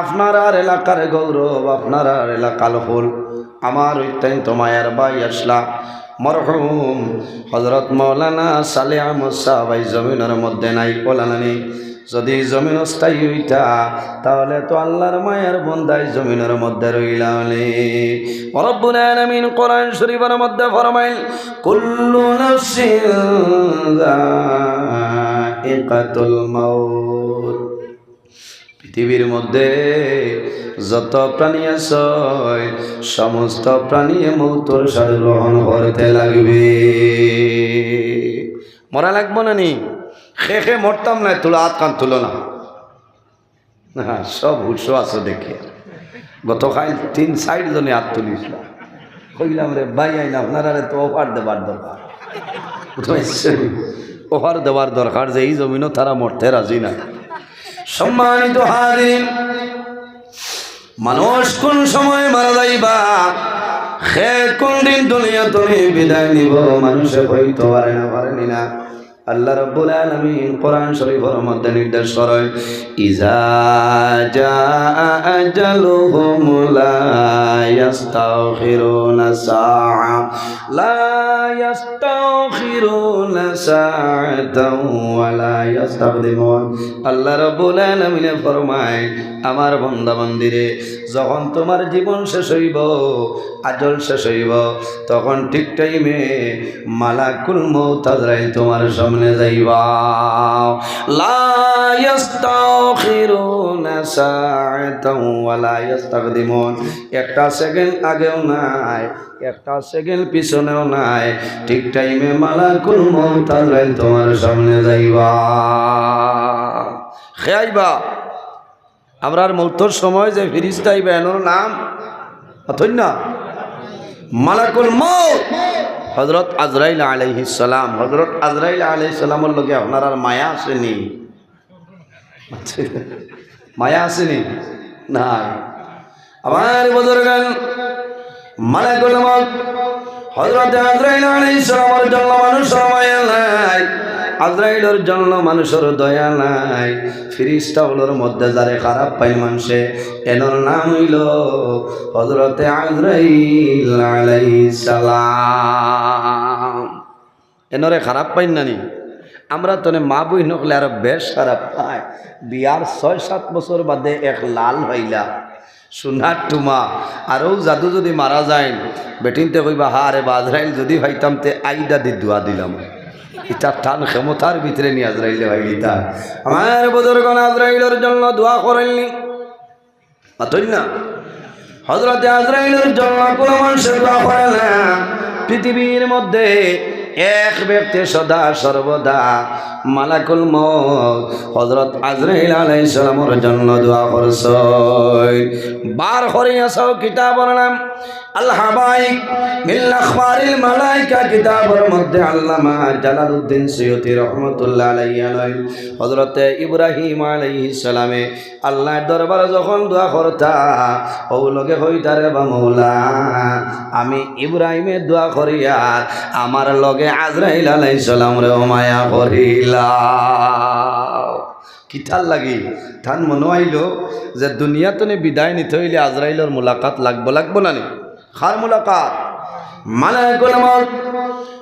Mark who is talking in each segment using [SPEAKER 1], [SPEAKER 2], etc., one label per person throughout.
[SPEAKER 1] আপনার আর এলাকার গৌরব, আপনার আর এলাকার ফুল। আমার অত্যন্ত মায়ার ভাই আসলা মরহুম হযরত মাওলানা সালেহ আহমদ সাহেব এই জমিনের মধ্যে নাই বলানি। যদি জমিন স্থায়ী হইতা তাহলে তো আল্লাহর মায়ের বন্দাই জমিনের মধ্যে রইলানি। রব্বুল আলামিন কোরআন শরীফের মধ্যে ফরমাইল, কুল্লু নাফসিন যায়িকাতুল মাউত। পৃথিবীর মধ্যে যত প্রাণী আছে সমস্ত প্রাণী মৌতর স্বাদ গ্রহণ করতে লাগবে। মরা লাগবো না নি? খে মরতাম না, তোলা হাত কান তুলো না। হ্যাঁ, সব হুশো আছে দেখি। গতকাল 3-4 জনে হাত তুলিস না। কইলাম রে ভাই আইন আপনারা তো অফার দেবার দরকার, অফার দেওয়ার দরকার যে এই জমিনও তারা মরতে রাজি না। সম্মানিত হাজির, মানুষ কোন সময় মারা যাইবা, সে কোন দিন দুনিয়া তুমি বিদায় নিব মানুষে হইতে পারেনি না। আল্লাহ রাব্বুল আলামিন কোরআন শরীফের মধ্যে নির্দেশ করেন, ইজা জাআ আজালুহুম লা ইস্তাখিরুনা সাআ লা ইস্তাখিরুনা সাআতাও ওয়া লা ইস্তাকদিমুন। আল্লাহ রাব্বুল আলামিন ফরমায়, আমার বান্দা বান্দিরে, যখন তোমার জীবন শেষ হইব, আজল শেষ হইব, তখন ঠিক টাইমে মালাকুল মউত আজরাইল তোমার সামনে যাইবা। লা ইস্তাখিরুনা সাআতাও ওয়া লা ইস্তাকদিমুন। একটা সেকেন্ড আগেও নাই, একটা সেকেন্ড পিছনেও নাই, ঠিক টাইমে মালাকুল মউত আজরাইল তোমার সামনে যাইবা। খেয়াইবা আমরার মৌতর সময় যে ফিরিস্তা আইবা, এনোর নাম অথই না মালাকুল মউত হযরত আজরাইল আলাইহিস সালাম। হযরত আজরাইল আলাইহিস সালামের লগে আপনার আর মায়া আসেনি? মায়া আসেনি? নাই। আমার বুজুর্গান, মালাকুল মউত হযরত আজরাইল আলাইহিস সালামের জন্য মানুষের মায়া নাই, আজরাইলের জন্য মানুষের দয়া নাই। ফিরিস্তাগুলোর মধ্যে যারে খারাপ পাই মানুষে, এনোর নাম হইল হযরতে আজরাইল আলাইহিস সালাম। এনরে খারাপ পাই নানি? আমরা তো মা বই নকলে আরো বেশ খারাপ পাই। বিয়ার 6-7 বছর বাদে এক লাল হইলা সোনার টুমা, আরও জাদু যদি মারা যায় বেটিনতে কইবা, হা রে আজরাইল যদি ভাইতাম তে আইদা দি দোয়া দিলাম। এটা টান ক্ষমতার ভিতরে নিয়ে আজরাইলে ভাইলিতা। আমার বুজুর্গণ আজরাইলের জন্য দোয়া করেননি মাতই না? হযরতে আজরাইলের জন্য কোন মানুষের দোয়া করে না। পৃথিবীর মধ্যে এক ব্যক্তি সদা সর্বদা মালাকুল মউত হযরত আজরাইল আলাইহিস সালামের জন্য দোয়া করছে। বার করিয়াছ কিতাবের নাম আল হাবাইব মিন আখবারিল মালাইকা। কিতাবের মধ্যে আল্লামা জালালউদ্দিন সৈয়দী রাহমাতুল্লাহ আলাইহি হযরত ইব্রাহিম আলাইহিস সালামে আল্লাহর দরবারে যখন দোয়া করতা, ও লগে হইতারে বা মওলা, আমি ইব্রাহিমের দোয়া করিয়া আমার লগে আজরাইল আলাইহিস সালাম রে মায়া করিলা। কিতাল লাগি ধান মনে আইল যে দুনিয়াতে বিদায় নিতে হইলে আজরাইলের মুলাকাত লাগবো না নি? খার মুলাকাত মালাকুল মউত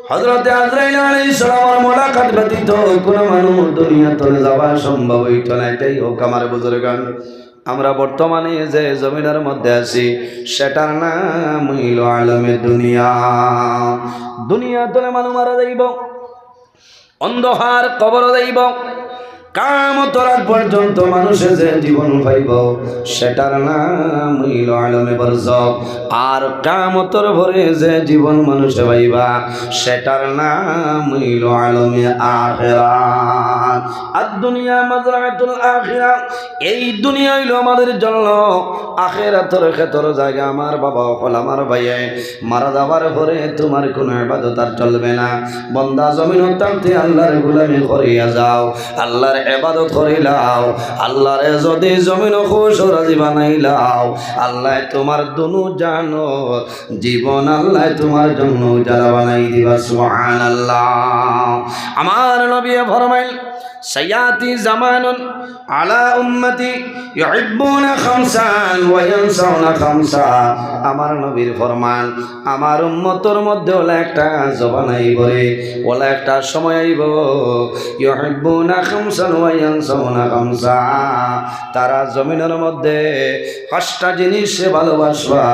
[SPEAKER 1] হযরত আজরাইল আলাইহিস সালামের মুলাকাত ব্যতীত কোন মানুষ দুনিয়াতে যাওয়া সম্ভব হইত না। এটাই হোক আমার বুজুর্গান, আমরা বর্তমানে যে জমিনের মধ্যে আছি সেটার নাম হইল আলমে দুনিয়া। দুনিয়াতে মানুষ মারা যাইব, অন্ধকার কবর যাইব, কিয়ামতের আগ পর্যন্ত মানুষে যে জীবন পাইব সেটার নাম হইল আলমে বারযাখ। আর কিয়ামতের পরে যে জীবন মানুষে পাইবা সেটার নাম হইল আলমে আখিরাত। আর দুনিয়া মাজরাতুল আখিরাত, এই দুনিয়া হইল আমাদের জন্য আখিরাতের ক্ষেত্র জায়গা। আমার বাবা হল আমার ভাইয়ে মারা যাওয়ার পরে তোমার কোনো ইবাদত আর চলবে না। বান্দা জমিন থাকতে আল্লাহর গোলামি করিয়া যাও, আল্লাহর ইবাদত করিলাও, আল্লাহরে যদি জমিন খুশ রাজি বানাইলাও, আল্লাহ তোমার দুনু জানো জীবন আল্লাহ তোমার জন্য উজালা বানাই দিবা। সুবহানাল্লাহ। আমার নবী ফরমাইল সায়াতি জামানুন আলা উম্মতি ইউহিব্বুনা খামসান ওয়া ইয়ানসাউনা খামসা। আমার নবীর ফরমান, আমার উম্মতের মধ্যে ওলা একটা জবান আইব রে, ওলা একটা সময় আইব ইউহিব্বুনা খামসান ওয়া ইয়ানসাউনা খামসা। তারা জমিনের মধ্যে 5টা জিনিস ভালোবাসবা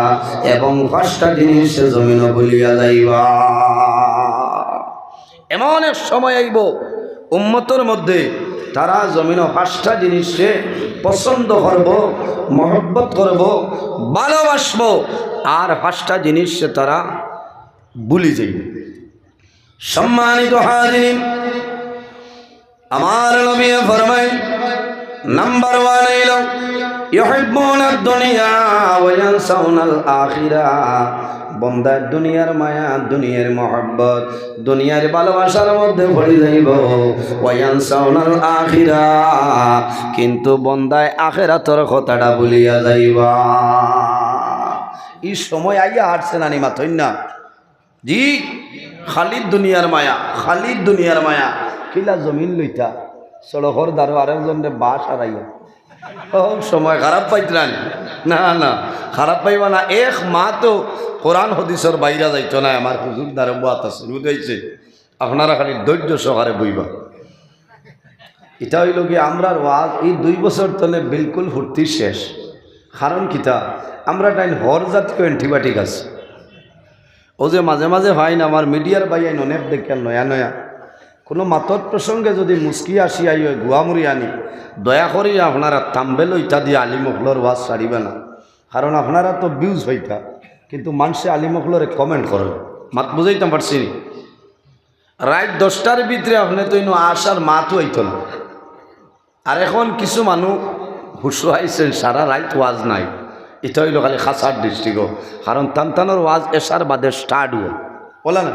[SPEAKER 1] এবং 5টা জিনিস জমিন ভুলিয়া যাইবা। এমন এক সময় আইব উম্মতের মধ্যে তারা জমিন 5টা জিনিসে পছন্দ করব, মহব্বত করব, ভালোবাসব, আর 5টা জিনিস তারা ভুলি যাইবে। সম্মানিত হাজিরিন, আমার নবী ফরমায় নাম্বার 1 হইল ইউহিব্বুনা দুনিয়া ওয়া ইয়ানসাউনাল আখিরাহ। বন্দা দুনিয়ার মায়া, দুনিয়ার মহব্বত, দুনিয়ার ভালোবাসার মধ্যে ভরে যাইব। ওয়া ইয়ানসাউনাল আখিরাহ, কিন্তু বন্দায় আখিরাতের কথাটা ভুলিয়া যাইবা। এই সময় আইয়া হাঁটছে না নিমা থই না জি, খালিদ দুনিয়ার মায়া, খালিদ দুনিয়ার মায়া। কিলা জমিন লইতা সড়কর দ্বারো আরেকজনের বাস হারাইয়া সময় খারাপ পাইতরান না, না খারাপ পাইবা না। এক মা তো কোরআন হাদিসের বাইরা যাইতো না। আমার হুজুর দ্বারা বাত আছে বুঝাইছে, আপনারা খালি ধৈর্য সহকারে বইবা। এটা হইল কি আমরার ওয়াজ এই 2 বছর তলে বিলকুল ফুর্তি শেষ। কারণ কিতা আমরা টাইম হর জাতীয় অ্যান্টিবায়োটিক আছে। ও যে মাঝে মাঝে হয় না আমার মিডিয়ার বাইয়াই ননেপ দেখেন নয়া নয়া কোনো মাতর প্রসঙ্গে যদি মুস্কি আসি আই গুয়ামুড়ি আনি, দয়া করি আপনারা তাম্বেল ইটা দিয়ে আলিমখলর ওয়াজ ছাড়িবে না। কারণ আপনারা তো ভিউজ হইতা, কিন্তু মানুষে আলিমখলরে কমেন্ট করেন। মাত বুঝাইতাম পারছি নি? রাত 10টার ভিতরে আপনি তো ইনো আসার মাতও হইত না। আর এখন কিছু মানুষ হুসু আইছেন সারা রাত ওয়াজ নাই। এটা হইল খালি খাসার ডিস্ট্রিক্টও। কারণ তানতানোর ওয়াজ এসার বাদে স্টার্ট হয় বলা না।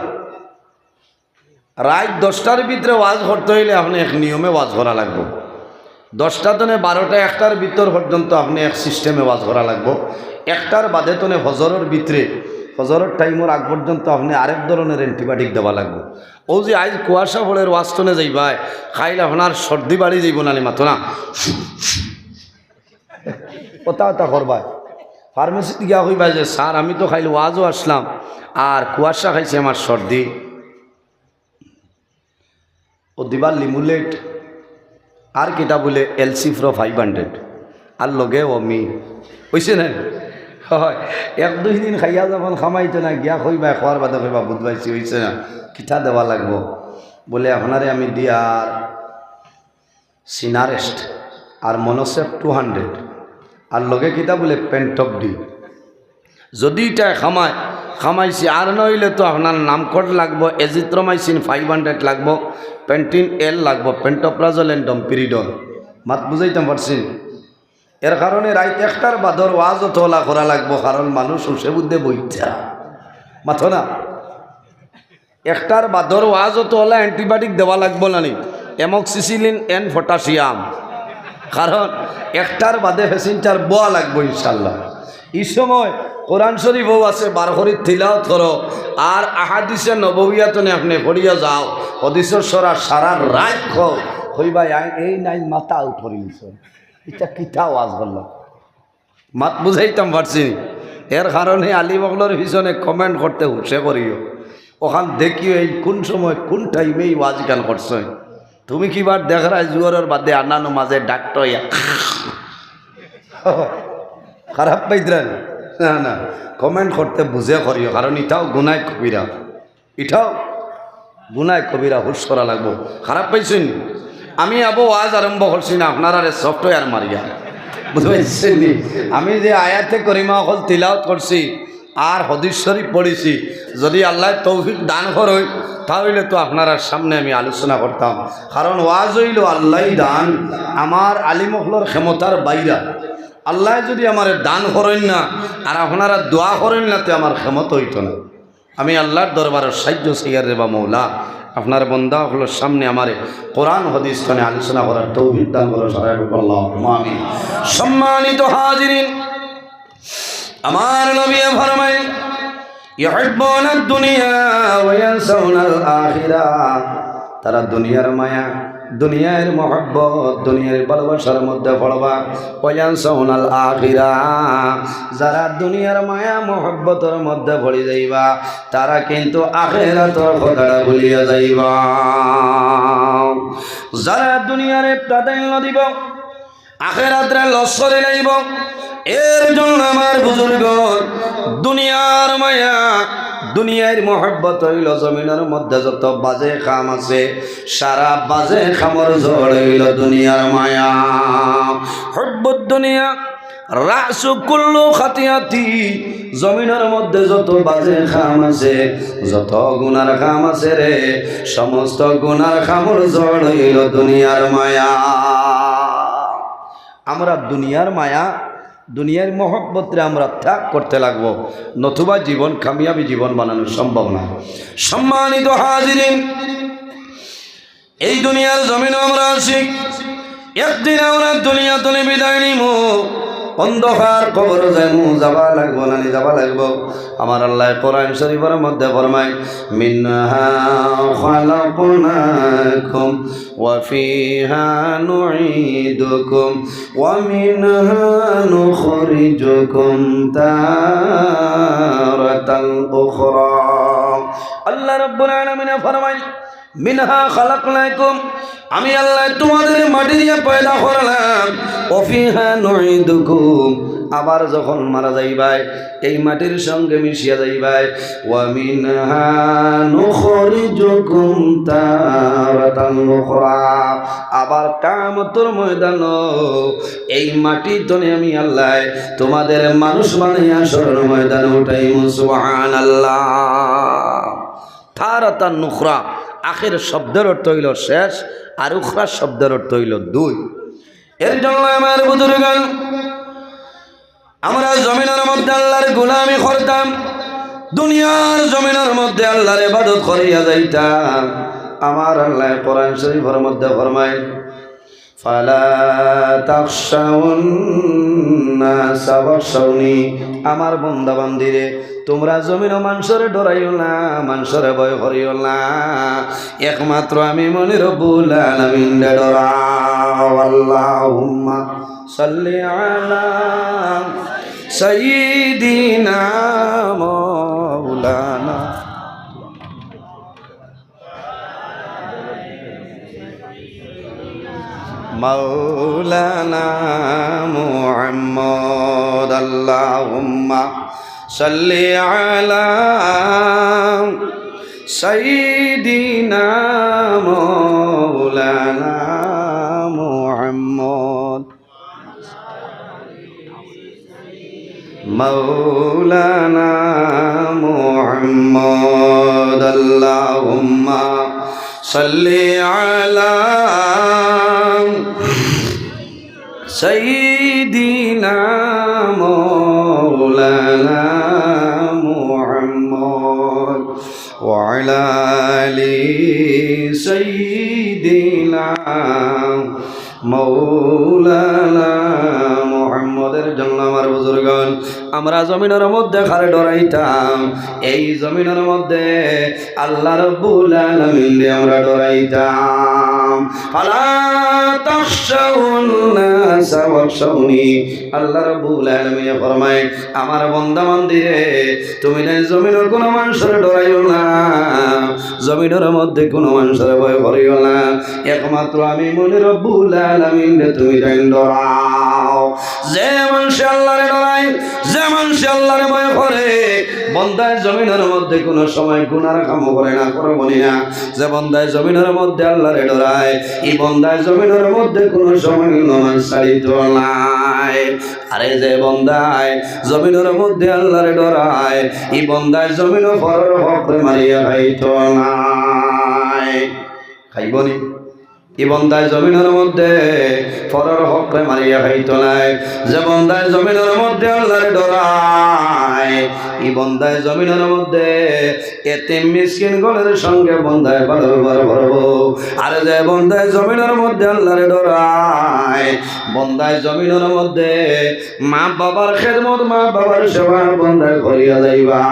[SPEAKER 1] রাত 10টার ভিতরে ওয়াজ করতে হইলে আপনি এক নিয়মে ওয়াজ করা লাগবে। 10টা তনে 12টা 1টার ভিতর পর্যন্ত আপনি এক সিস্টেমে ওয়াজ করা লাগবে। 1টার বাদে তনে ফজরের ভিতরে, ফজরের টাইমের আগ পর্যন্ত আপনি আরেক ধরনের অ্যান্টিবায়োটিক দেওয়া লাগবে। ও যে আজ কুয়াশা ফলের ওয়াজ তনে যাইবাই, খাইলে আপনার সর্দি বাড়ি যাইব না মাতো না কথা কথা করবাই। ফার্মেসিতে গিয়া কইবা যে স্যার আমি তো খাইলে ওয়াজও আসলাম আর কুয়াশা খাইছে আমার সর্দি। ও দিবার লিমুলেট আর কিতা বলে এলসিফ্রো 500 আর লগে অমি হয়েছে না। হয় 1-2 দিন খাইয়া যখন খামাইতো না গিয়া কইবা, খাওয়ার বাদে কইবা বুধবাইছি হয়েছে না, কিতা দেওয়া লাগবো বলে আপনারে আমি দিয়ার সিনারেস্ট আর মনোসেপ 200 আর লগে কিতা বলে পেন্টপ ডি। যদি এটা খামাইছি আর নইলে তো আপনার নামকট লাগবো, এজিথ্রোমাইসিন 500 লাগবো, পেন্টিন এল লাগবো, পেন্টোপ্রাজল এন্ড ডম্পিরিডল। মাত বুঝাইতাম পারছি? এর কারণে রাত 1টার বাদর ওয়াজও তোলা করা লাগবো। কারণ মানুষ উসে বুদ্ধে বইতা মাথো না। 1টার বাদর ওয়াজও তোলা অ্যান্টিবায়োটিক দেওয়া লাগবো না, এমক্সিসিলিন এন্ড পটাশিয়াম। কারণ 1টার বাদে ফেসিনটার বোয়া লাগবো ইনশাল্লাহ। এই সময় কোরআন শরীফও আছে, 12 তিলাওয়াত করো আর আহাদিসে নববিয়াতনে আপনি পড়িয়া যাও। হদিসের সরা সারা রাত হইবা এই নাই মাথা উঠরিস এটা কিতা ওয়াজ করল। মাত বুঝাইতাম পারছি? এর কারণে আলিমগলর পিছনে কমেন্ট করতে হুসে করিও। ওখান দেখিও এই কোন সময় কোন টাইমে এই ওয়াজ গান করছো। তুমি কিবার দেখার জুয়ারের বাদে আনানো মাঝে ডাক্তার খারাপ পাইতেন না, না কমেন্ট করতে বুঝে করিও। কারণ এটাও গুনায় কবিরা, এটাও গুনায় কবিরা, হুশ করা লাগবো। খারাপ পাইছেন? আমি আবো ওয়াজ আরম্ভ করছি না, আপনারা সফটওয়্যার মারিয়া বুঝতে। আমি যে আয়াতে করিমা অকল তিলাওয়াত করছি আর হাদিস শরীফ পড়েছি, যদি আল্লাহ তৌফিক দান করে তাহলে তো আপনার সামনে আমি আলোচনা করতাম। কারণ ওয়াজ হইল আল্লাহ দান, আমার আলিমখলর ক্ষমতার বাইরা। আল্লাহ যদি আমার দান করেন না আর আপনারা দোয়া করেন না, তো আমার ক্ষমতা হইত না। আমি আল্লাহর দরবারের সাহায্য চাইয়ার রে বা মৌলা, আপনার বন্দা হলোর সামনে আমার কোরআন হাদিস কানে আলোচনা করার তৌফিক দান করো। আল্লাহুম্মা আমিন। সম্মানিত হাজিরিন, আমার নবী ফরমায় ইউহিব্বুনাদ দুনিয়া ওয়া ইয়ানসাউনাল আখিরাহ। তারা দুনিয়ার মায়া দুনিয়ার মহব্বত দুনিয়ার ভালোবাসার মধ্যে পড়বা ওয়ায়ানসাউনাল আখিরা যারা দুনিয়ার মায়া মহব্বতের মধ্যে পড়ে যাইবা তারা কিন্তু আখিরাতের কথাটা ভুলিয়া যাইবা যারা দুনিয়ারে প্রাধান্য দিব আখিরাতে লস করে যাইব এর জন্য আমার বুজুর্গ দুনিয়ার মায়া দুনিয়ার মহব্বত হইল জমিনের মধ্যে যত বাজে কাম আছে সারা বাজে খামর জড় হইল দুনিয়ার মায়া হব্বত দুনিয়া রাসু কুল্লু খাতিয়াতি জমিনের মধ্যে যত বাজে খাম আছে যত গুনার কাম আছে রে সমস্ত গুনার খামর জড় হইল দুনিয়ার মায়া আমরা দুনিয়ার মায়া দুনিয়ার মহব্বতরে আমরা ত্যাগ করতে লাগবো নতুবা জীবন কামিয়াবি জীবন বানানো সম্ভব না সম্মানিত হাজিরিন এই দুনিয়ার জমিনে আমরা আছি একদিন আমরা দুনিয়া তুলে বিদায় নিব অন্ধকার কবর যাইমু যাবা লাগবো না যাবা লাগবো আমার আল্লাহ কোরআন শরীফের মধ্যে ফরমায় মিনহা খালাকনাকুম ওয়া ফিহা নুঈদুকুম ওয়া মিনহা নুখরিজুকুম তারাতাল উখরা আল্লাহ রাব্বুল আলামিন ফরমায় মিনহা খালাকনাকুম আমি আল্লাহ তোমাদের মাটি দিয়ে পয়দা করলাম ওয়া ফিহা নুঈদুকুম আবার যখন মারা যাইবাই এই মাটির সঙ্গে মিশিয়া যাইবাই ওয়া মিনহা নুখরিজুকুম তারাতান উখরা আবার কিয়ামতের ময়দানে এই মাটি তনে আমি আল্লাহ তোমাদের মানুষ বানাইয়া হাসরের ময়দানে উঠাইমু সুবহানাল্লাহ তারাতান উখরা আখির শব্দের অর্থ হইল শেষ আর উখরা শব্দের অর্থ হইল দুই এর জন্য আমার বুজুর্গগণ আমরা জমিনের মধ্যে আল্লাহর গোলামি করতাম দুনিয়ার জমিনের মধ্যে আল্লাহর ইবাদত করিয়া যাইতাম আমার আল্লাহ কোরআন শরীফের মধ্যে ফরমায় ফালা তাখশাউন নাস ওয়াখশাউনি আমার বান্দা বান্দিরে তোমরা জমিন মানুষের ডরাইও না মানুষের ভয় করিও না একমাত্র আমি মনে রব্বুল আলামিন ডরাও আল্লাহুম্মা সাল্লি আলা সাইয়্যিদিনা মাওলানা মাওলানা মুহাম্মদ আল্লাহুম্মা সাল্লি আলা সাইয়্যিদিনা মাওলানা মুহাম্মদ মাওলানা মুহাম্মদ আল্লাহুম্মা সাল্লি আলা সাইয়্যিদিনা মাওলানা মুহাম্মদ ওয়া আলা আলি সাইয়্যিদিনা মাওলানা মুহাম্মদের জন্য আমার বুজুর্গগণ আমরা জমিনের মধ্যে খারে ডরাইতাম এই জমিনের মধ্যে আল্লাহ রাব্বুল আলামিন আমরা ডরাইতাম ফালা তাখশাউন নাস ওয়াখশাউনি আল্লাহ রাব্বুল আলামিন ফরমায় আমার বান্দা বান্দিরে তুমি না জমিনের কোনো মানুষের ডরাইও না জমিনের মধ্যে কোনো মানুষের ভয় করিও না একমাত্র আমি মনে রব্বুল আলামিন তুমি ডরাও যে মানুষ আল্লাহরে ডরায় যে মানুষ আল্লাহরে ভয় করে বান্দায় জমিনের মধ্যে কোনো সময় গুনার কাম করে না করবনি না যে বান্দায় জমিনের মধ্যে আল্লাহরে ডরায় এই বান্দায় জমিনের মধ্যে কোনো সময় নামাজ ছাড়িত নাই আরে যে বান্দায় জমিনের মধ্যে আল্লাহরে ডরায় এই বান্দায় জমিন পরের হক মারিয়া খাইতো নাই খাইবনি এই বান্দায় জমিনের মধ্যে পরের হক মারিয়া খাইতো নাই যে বান্দায় জমিনের মধ্যে আল্লাহরে ডরায় ভাই এই বন্দায় জমিনের মধ্যে এতিম মিসকিন গলের সঙ্গে বন্দায় ভালো ভরবো আর যে বন্দায় জমিনের মধ্যে আল্লাহরে ডরায় বন্দায় জমিনের মধ্যে মা বাবার খেদমত মা বাবার সেবা বন্দায় করিয়া যাইবা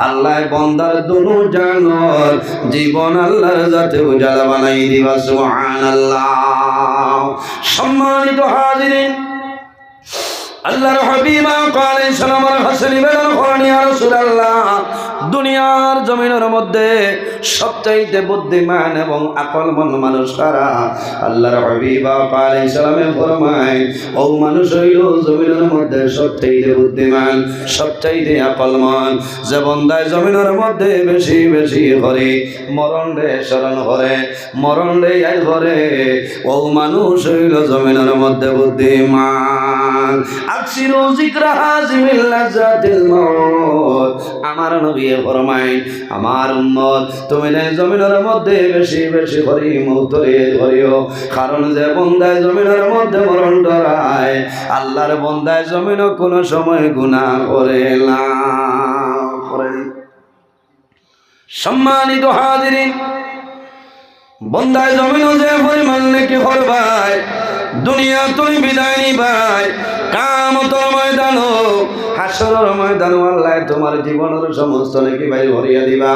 [SPEAKER 1] আল্লাহ বন্দার দুনু জানর জীবন আল্লাহর যাতে উজালা বানাই দিবা সুবহানাল্লাহ। সম্মানিত হাজিরিন আল্লাহর হাবিব আলাইহিস সালামের হাসনি বেলাল কোরআন ইয়া রাসূলুল্লাহ দুনিয়ার জমিনের মধ্যে সবচাইতে বুদ্ধিমান এবং আকলমন মানুষ কারা আল্লাহর হাবিব আলাইহিস সালামে ফরমায় ও মানুষ হইল জমিনের মধ্যে সবচাইতে বুদ্ধিমান সবচাইতে আকলমন যে বান্দায় জমিনের মধ্যে বেশি বেশি করে মরণ রে শরণ করে মরণ রে আই করে ও মানুষ হইল জমিনের মধ্যে বুদ্ধিমান। আকসিরু যিকরা হাজিমিল লাযাতিল মাউত আমার নবী ফরমায় আমার উম্মত তুমি না জমিনের মধ্যে বেশি বেশি করে মওতরে ধরিও কারণ যে বান্দায় জমিনের মধ্যে মরণ ডরায় আল্লাহর বান্দায় জমিন কোনো সময় গুনাহ করে না করে। সম্মানিত হাজিরিন বান্দায় জমিন যে পরিমাণ নেকি করবাই দুনিয়া তুমি বিদায় নিবাই কিয়ামতের ময়দান হাসরের ময়দান আল্লাহ তোমার জীবনের সমস্ত নেকি বাইর ভরিয়া দিবা।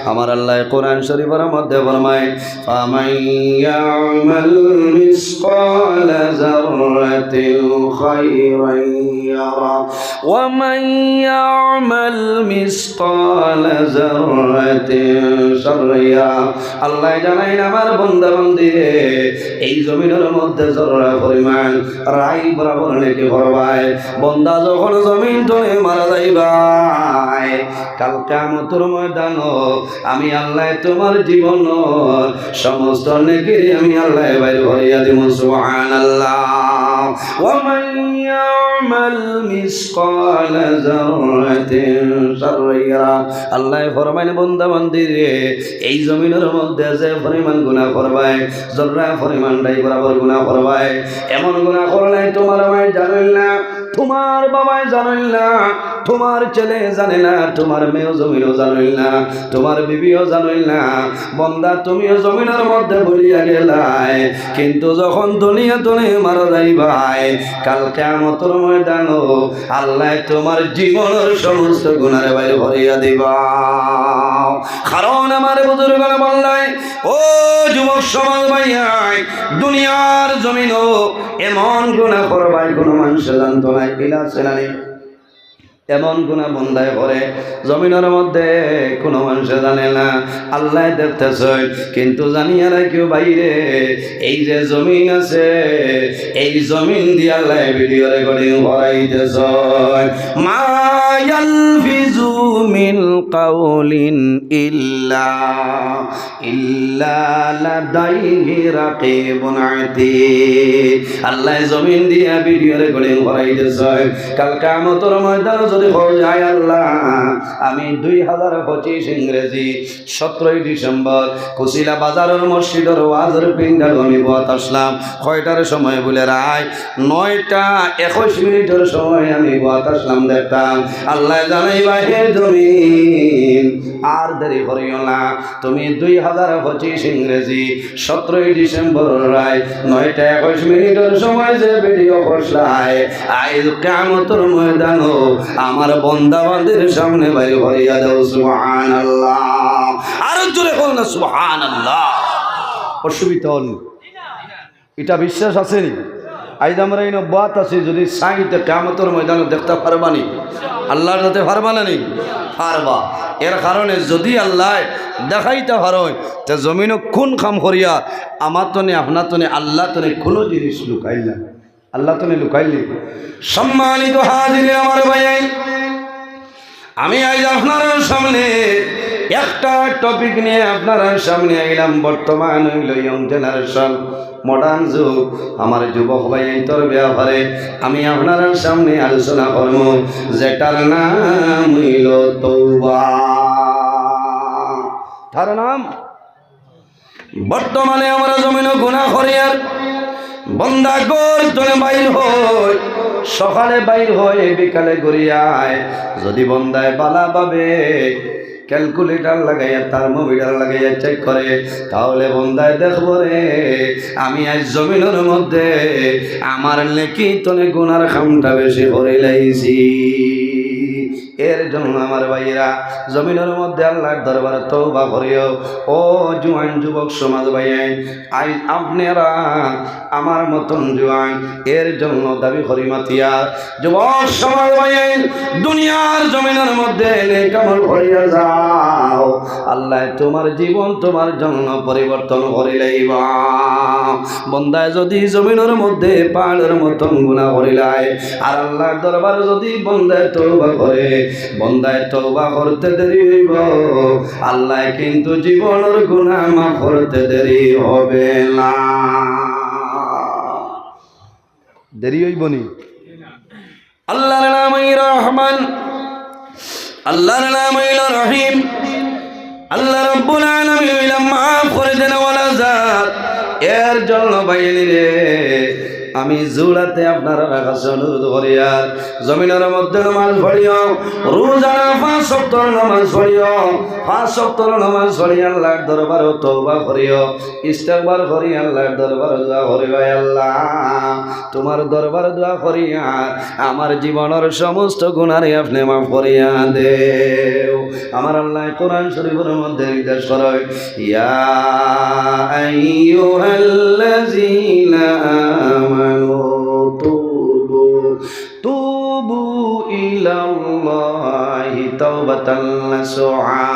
[SPEAKER 1] আমার আল্লাহ কোরআন শরীফের মধ্যে ফরমায় ফামান ইয়ামাল মিসকালা যাররাতিন খায়রান ইয়ারা ওয়া মান ইয়ামাল মিসকালা যাররাতিন শাররান ইয়ারা। আল্লাহ জানাইন আমার বান্দা বান্দিরে এই জমিনের মধ্যে জররা পরিমাণ রাই বরাবর নেকি করবাই বান্দা যখন জমিন তলে মারা যাইবাই কাল কিয়ামতের ময়দান আমি আল্লাহ তোমার জীবন সমস্ত নেকি আমি আল্লাহ বাইর ভরিয়া দিব সুবহানাল্লাহ। ওয়া মান ইয়ামাল মিসকালা যাররাতিন শাররান ইয়ারা। আল্লাহ ফরমায় বান্দা বান্দিরে এই জমিনের মধ্যে যে পরিমাণ গুনাহ করবাই জররা পরিমাণ রাই বরাবর গুনাহ করবাই এমন গুনাহ করলে তোমার মাই জানেন না তোমার বাবাই জানেন না তোমার ছেলে জানে না তোমার মেয়েও জমিনও জানেন না তোমার বিবিও জানেন না বান্দা তুমিও জমিনের মধ্যে ভুলিয়া গেলাই কিন্তু যখন দুনিয়া তুমি মারা যাইবাই কাল কিয়ামতের ময়দান আল্লাহ তোমার জীবনের সমস্ত গুনাহ বাইর ভরিয়া দিবা। কারণ আমার বুজুর্গরা বললেন ও যুবক সমাজ ভাইয়াই দুনিয়ার জমিনও এমন গুনাহ করবাই কোনো মানুষ জানতো না কিলা সেনানি এমন গুনাহ বন্দায় করে জমিনের মধ্যে কোনো মানুষ জানে না আল্লাহ দেখতেছে কিন্তু জানিয়া না কেউ বাইরে এই যে জমিন আছে এই জমিন দিয়ে আল্লাহ ভিডিও রেকর্ডিং করাইতেছে মা ইয়ালফিজু মিন কাউলিন ইল্লা লাদাইহি রাকিবুন আতীদ। আল্লাহ জমিন দিয়ে ভিডিও রেকর্ডিং করাইতেছে কাল কিয়ামতের ময়দান যদি হয়ে যায় আল্লাহ আমি 2025 ইংরেজি 17 ডিসেম্বর কুশিলা বাজারের মসজিদের ওয়াজের পিন্ডাল আমি বয়াত আসলাম কয়টার সময় বলে রায় 9:21 সময় আমি বয়াত আসলাম দেখতাম আল্লাহ জানাইবা হে জমিন আর দেরি করিও না তুমি 2025 ইংরেজি 17 ডিসেম্বর রায় 9:21 সময় যে ভিডিও করছাই আজ কিয়ামতের ময়দান আমার বান্দা বান্দির সামনে বাইরে ভরিয়া দাও সুবহানাল্লাহ। আর জোরে বল না সুবহানাল্লাহ। অসুবিধা হল এটা বিশ্বাস আছে নি আজ আমরা এই বাত আছে যদি সাইতে কিয়ামতের ময়দানে দেখতে পারবানি আল্লাহর সাথে পারবা না নি পারবা। এর কারণে যদি আল্লাহ দেখাইতে পারো তে জমিন কোন কাম করিয়া আমার তনে আপনার তনে আল্লাহ তনে কোনো জিনিস লুকাইল না আল্লাহ তনে লুকাইলি। সম্মানিত হাজির আমার ভাই আমি আজ আপনার সামনে একটা টপিক নিয়ে আপনার সামনে আইলাম বর্তমান হইল ইয়ং জেনারেশন মডার্ন যুগ আমার যুবক ভাই তোর ব্যাপারে আমি আপনার সামনে আলোচনা করব যেটার নাম হইল তওবা। তার নাম বর্তমানে আমরা জমিন গুনাহ করি আর বন্দা গোর তোলে বাইর হয়, সকালে বাইর হয় বিকালে ঘুরিয়ায়। যদি বন্দায় বালা পাবে ক্যালকুলেটার লাগাইয়া থার্মোমিটার লাগাইয়া চেক করে, তাহলে বন্দায় দেখব রে আমি আজ জমিনের মধ্যে আমার নেকি তনে গুনার খামটা বেশি করে লাইছি। এর জন্য আমার ভাইরা জমিনের মধ্যে আল্লাহর দরবারে তওবা করিও। ও জুয়ান যুবক সমাজ ভাইয়ের, আই আপনারা আমার মতন জুয়ান, এর জন্য দাবি করি মাতিয়া যুবক সমাজ ভাইয়ের, দুনিয়ার জমিনের মধ্যে নেক আমল করিয়া যাও, আল্লাহ তোমার জীবন তোমার জন্য পরিবর্তন করে লইবা। বন্দায় যদি জমিনের মধ্যে পাহাড়ের মতন গুনাহ করিলায়, আর আল্লাহর দরবারে যদি বন্দায় তওবা করে, বন্দায় তওবা করতে দেরি হইব, আল্লাহ কিন্তু জীবনের গুনাহ মাফ করতে দেরি হবে না। দেরি হইব নি? আল্লাহর নাম রহমান, আল্লাহর নাম রহিম, আল্লাহ রাব্বুল আলামিন মাফ করে দেন ওয়ালা জাত। এর জন্য বাইরে রে আমি জুড়াতে আপনারা কাছে অনুরোধ করি, আর জমিনের মধ্যে নামাজ পড়িও, রোজানা 5 ওয়াক্ত নামাজ পড়িও, 5 ওয়াক্ত নামাজ পড়ি আল্লাহর দরবারে তওবা করিও, ইস্তিগফার করি আল্লাহর দরবারে দোয়া করিও। আল্লাহ তোমার দরবারে দোয়া করিয়া আমার জীবনের সমস্ত গুনাহ আপনি মাফ করিয়া দেও। আমার আল্লাহ কোরআন শরীফের মধ্যে নির্দেশ করে, ইয়া আইয়ুহাল্লাযীনা তুবু ইলাল্লাহি তাওবাতান নাসুহা।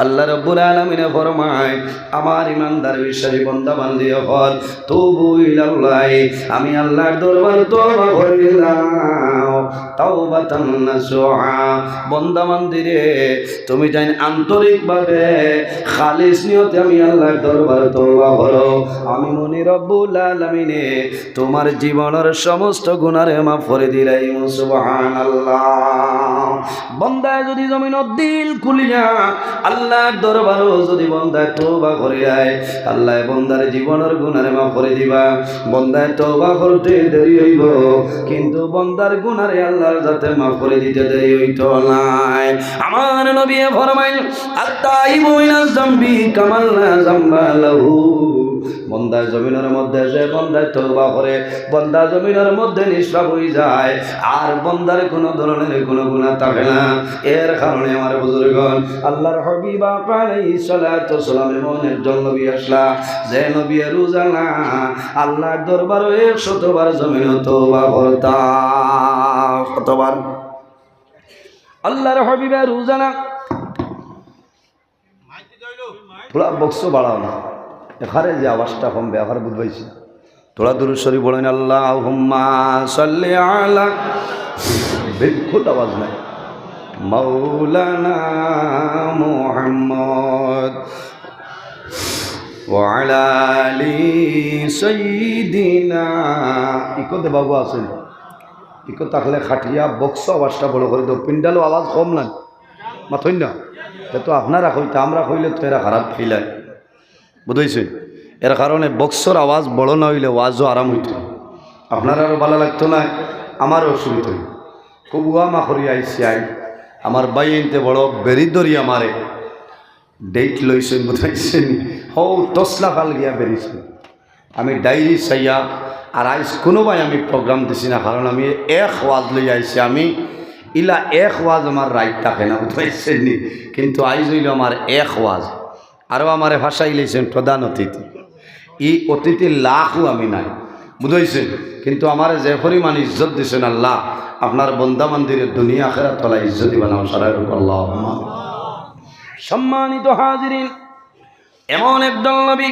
[SPEAKER 1] আল্লাহ রাব্বুল আলামিন ফরমায়, আমার ইমানদার বিশ্বাসী বান্দা বান্দি হল তুবু ইলাল্লাহি, আমি আল্লাহর দরবারে তওবা করিলাম, তাওবাতান নাসুহা। বান্দা বান্দি রে তুমি জান আন্তরিকভাবে খালিস নিয়তে আমি আল্লাহর দরবারে তওবা করো, আমি মনি রব্বুল আলামিনে তোমার জীবনের সমস্ত গুনাহ মাফ করে দিলাই। সুবহানাল্লাহ। বন্দায় যদি জমিনের দিল খুলিয়া আল্লাহর দরবারে যদি বন্দায় তওবা করে যায়, আল্লাহ বন্দার জীবনের গুনাহ মাফ করে দিবা। বন্দায় তওবা করতে দেরি হইব, কিন্তু বন্দার গুনাহ আল্লাহর যাতে মাফ করে দিতে দেরি হইতো না। আমার নবী ফরমাইলেন, আত-তাইবু মিনাজ যামবি কামান লা যামবা লাহু। বন্দা জমিনের মধ্যে যে বন্দায় তওবা করে, বন্দা জমিনের মধ্যে নিষ্পাপ হয়ে যায়, আর বন্দার কোনো ধরনের কোনো গুনাহ থাকে না। এর কারণে আমার বুজুর্গণ, আল্লাহর হাবিব আলাইহিস সালাতু ওয়াস সালাম এমন একজন নবী আসলা, যে নবী রোজানা আল্লাহর দরবারে 100 বার জমিনে তওবা করতা। কতবার? আল্লাহর হাবিব রোজানা থোড়া বক্স বাড়াও না, এখানে যে আওয়াজটা কম ব্যবহার বুঝবাইছি, থোড়া দুরূদ শরীফ বলেন, আল্লাহুম্মা সাল্লি আলা, বিলকুল আওয়াজ নাই, মাওলানা মুহাম্মদ ওয়া আলা আলি সাইয়্যিদিনা। ইকোতে বাবু আছেন, ইকো থাকলে খাটিয়া বক্স আওয়াজটা বড় করে দাও, পিন্ডালো আওয়াজ কম নাই মাথই না, তো আপনারা কইতে আমরা কইলে তো এরা খারাপ ফিলায়, বুঝেছেন? এর কারণে বক্সর আওয়াজ বড় না হইলে ওয়াজও আরাম হইত, আপনার আরও ভালো লাগতো না, আমারও অসুবিধা হইত। খুব উয়ামা করি আইসি আই, আমার বাই এনতে বড় বেরি ধরি আমারে ডেট লইছেন, বুঝাইছেন? হৌ তসলা ফাল গিয়া বেরিয়েছেন। আমি ডায়েরি চাইয়া আর আইস কোনোবাই আমি প্রোগ্রাম দিছি না, কারণ আমি এক ওয়াজ লই আইছি, আমি ইলা এক ওয়াজ আমার রাইট থাকে না, বুঝাইছেন নি? কিন্তু আইজ হইল আমার এক ওয়াজ, আরও আমার ভাষাই লইছেন প্রধান অতিথি। ই অতিথি লাখও আমি নাই, বুঝাইছেন? কিন্তু আমার যে পরিমাণ ইজ্জত দিছেন আল্লাহ, আপনার বন্দা মন্দিরের দুনিয়া আখিরাত তলা ইজ্জতি বানাও সারা আল্লাহ। সম্মানিত হাজিরিন, এমন একজন নবী,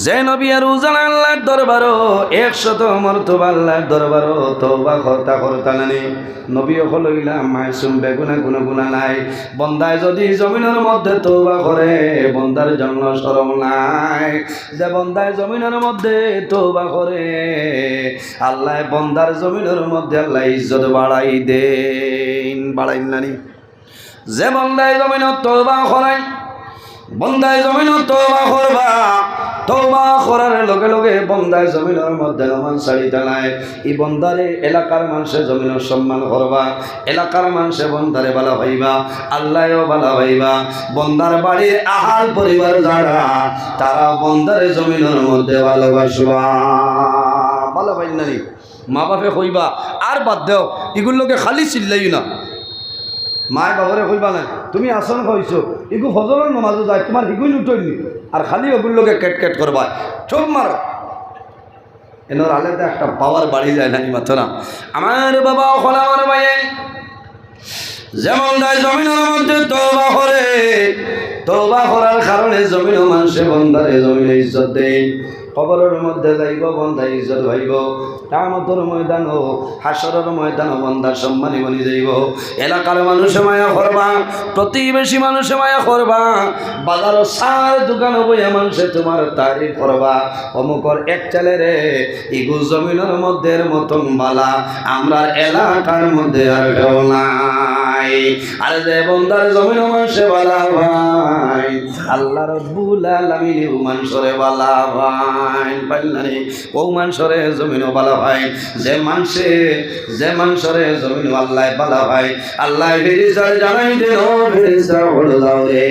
[SPEAKER 1] যে নবী আর উজান আল্লাহর দরবারও 100 মর্তবা আল্লাহর দরবারও তওবা করতা নানি। নবী হইলা মাসুম, বেগুনা কোনো গুনাহ নাই। বন্দায় যদি জমিনের মধ্যে তওবা করে, বন্দার জন্য শরম নাই। যে বন্দায় জমিনের মধ্যে তওবা করে, আল্লাহ বন্দার জমিনের মধ্যে আল্লাহ ইজ্জত বাড়াই দেন, বাড়াইন নানি। যে বন্দায় জমিনত তওবা করে, বন্দায় জমিনত তওবা করবা, তওবা করার লগে লগে বন্দায় জমিনের মধ্যে নমান ছাড়িতে নাই। এই বন্দারে এলাকার মানুষে জমিনের সম্মান করবা, এলাকার মানুষে বন্দারে ভালো হইবা, আল্লাহও ভালো হইবা। বন্দার বাড়ির আহাল পরিবার যারা তারা বন্দারে জমিনের মধ্যে ভালোবাসবা। ভালো পাই না মা বাপে কইবা আর বাদ দেও, এগুলোকে খালি চিল্লাই না। মায় বাবারে কইবা না তুমি আসন খাইছো এগু ফজরের নমাজও যায় তোমার হিগুই উঠইনি আর খালি ওগুলোকে কেট কেট করবা চোখ মার এনোর আলেতে একটা পাওয়ার বাড়ি যায় না মাত্র না। আমার বাবা ওখানে আমার ভাইয়ে যেমন দেয় জমিনের মধ্যে তওবা করে, তওবা করার কারণে জমিনের মানুষে বন্দারে জমিনে ইজ্জত দেয়। কবরের মধ্যে যাইব বন্দা ইজ্জত হইব, কিয়ামতের ময়দানও হাসরের ময়দানও বন্দার সম্মানী বনি যাইব। এলাকার মানুষে মায়া করবা, প্রতিবেশী মানুষে মায়া করবা, বাজারও সার দোকান বইয়া মানুষে তোমার তারিফ করবা। অমুকর এক ছেলে রে ইগু জমিনের মধ্যে মতন বালা আমরা এলাকার মধ্যে আর কেউ নাই। আর যে বন্দার জমিন মানুষে বালা ভাই আল্লাহ রাব্বুল আলামিন মানুষরে বালা ভাই পাইলানি ও মানুষরে জমিনও বালা ভাই। যে মানুষরে জমিন আল্লাহ বালা ভাই আল্লাহ ফেরেশতারে জানাই দে ও ফেরেশতা বলে দাও রে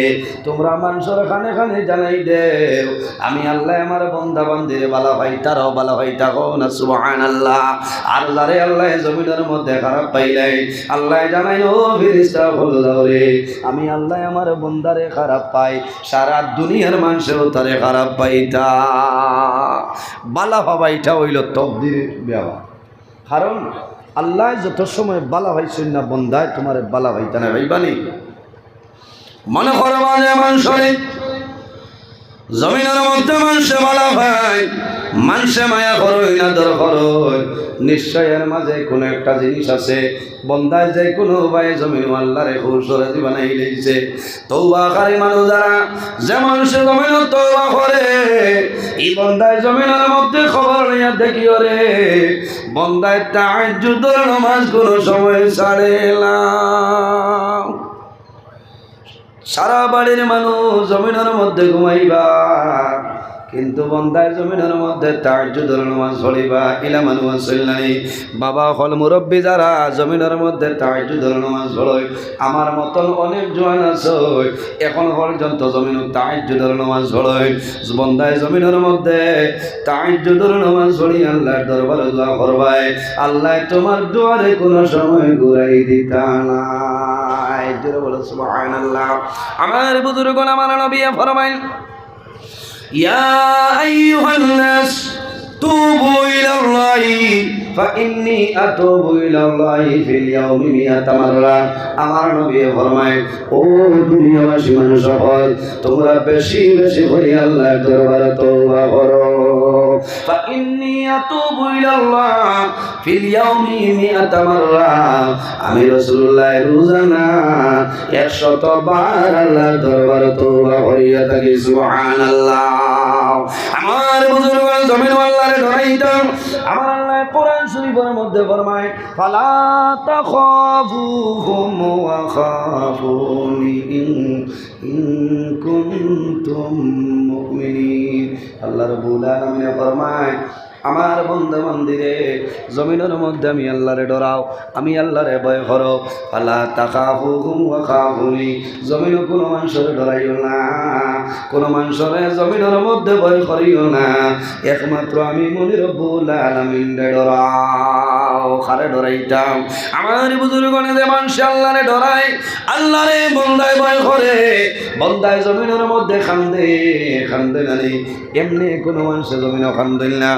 [SPEAKER 1] তোমরা মানুষের খানে খানে জানাই দে আমি আল্লাহ আমার বন্দা বান্দিরে বালা ভাই তারাও বালা ভাই থাকো না সুবহানাল্লাহ। আর যারে আল্লাহ জমিনের মধ্যে খারাপ পাইলাই আল্লাহ জানাই ও ফেরেশতা বলে দাও রে আমি আল্লাহ আমার বন্দারে খারাপ পাই সারা দুনিয়ার মানুষেও তারে খারাপ পাইতা। বালা ভাবা এটা হইল তকদির ব্যবহার। কারণ আল্লাহ যত সময় বালা ভাইছেন না বন্দায় তোমার বালা ভাইতা না ভাইবানি মনে করবা যে মানুষরে জমিনের মধ্যে মানুষে বালা ভাই মানুষে মায়া করই না দর করই নিশ্চয় এর মাঝে কোনো একটা জিনিস আছে বন্দায় যে কোনো ভাই জমিন আল্লাহরে খুশরে বানাই লইছে। তওবাকারী মানুষ যারা যে মানুষে জমিন তওবা করে এই বন্দায় জমিনের মধ্যে খবর নিয়ে দেখিও রে বন্দায় তাহাজ্জুদের নামাজ কোনো সময় ছাড়ে না। সারা বাড়ির মানুষ জমিনের মধ্যে ঘুমাইবা কিন্তু বন্দায় জমিনের মধ্যে তাহাজ্জুদের নামাজ পড়িবা। ইলা মানুষ আসল নাই বাবা হল মুরব্বী যারা জমিনের মধ্যে তাহাজ্জুদের নামাজ পড়য় আমার মতন অনেক জোয়ান আছে এখন পর্যন্ত জমিন তাহাজ্জুদের নামাজ পড়য়। বন্দায় জমিনের মধ্যে তাহাজ্জুদের নামাজ পড়ি আল্লাহর দরবারে দোয়া করবাই আল্লাহ তোমার দুয়ারে কোনো সময় ঘুরাই দিতা না। জোরে বলো সুবহানাল্লাহ। আমার বুজুর্গগণ আমার নবী ফরমাইল ইয়া আইয়ুহান্নাস তুবু ইলাল্লাহি ফাইন্নী আতুবু ইলাল্লাহি ফিল ইয়াউমি মিআতা মাররা। আমার নবী ফরমায় ও দুনিয়াবাসী মানুষ সকল তোমরা বেশি বেশি করে আল্লাহর দরবারে তওবা করো। ফাইন্নী আতুবু ইলাল্লাহ ফিল ইয়াউমি মিআতা মাররা। আমি রাসূলুল্লাহ রোজানা 100 বার আল্লাহর দরবারে তওবা করিয়া থাকি সুবহানাল্লাহ। আমার বুজুর্গগণ জমিন আল্লাহরে ডরাইতাম। আমার আল্লাহ কোরআন শরীফের মধ্যে ফরমায় ফালা তাখাফুহুম ওয়া খাফুনি ইন কুনতুম মুমিনিন। আল্লাহ রাব্বুল আলামিন ফরমায় আমার বন্দা মন্দিরে জমিনের মধ্যে আমি আল্লাহরে ডরাও আমি আল্লাহরে ভয় করো। ফালা তাখাফুহুম ওয়া খাফুনি জমিন কোনো মানুষের ডরাইও না কোনো মানুষের জমিনের মধ্যে ভয় করিও না একমাত্র আমি মনি রব্বুল আলামিনরে ডরাও। কারে ডরাইতাম আমার বুজুর্গগণে যে মানুষ আল্লাহরে ডরায় আল্লাহরে বন্দায় ভয় করে বন্দায় জমিনের মধ্যে কান্দে না এমনি কোনো মানুষের জমিনও কান্দেন না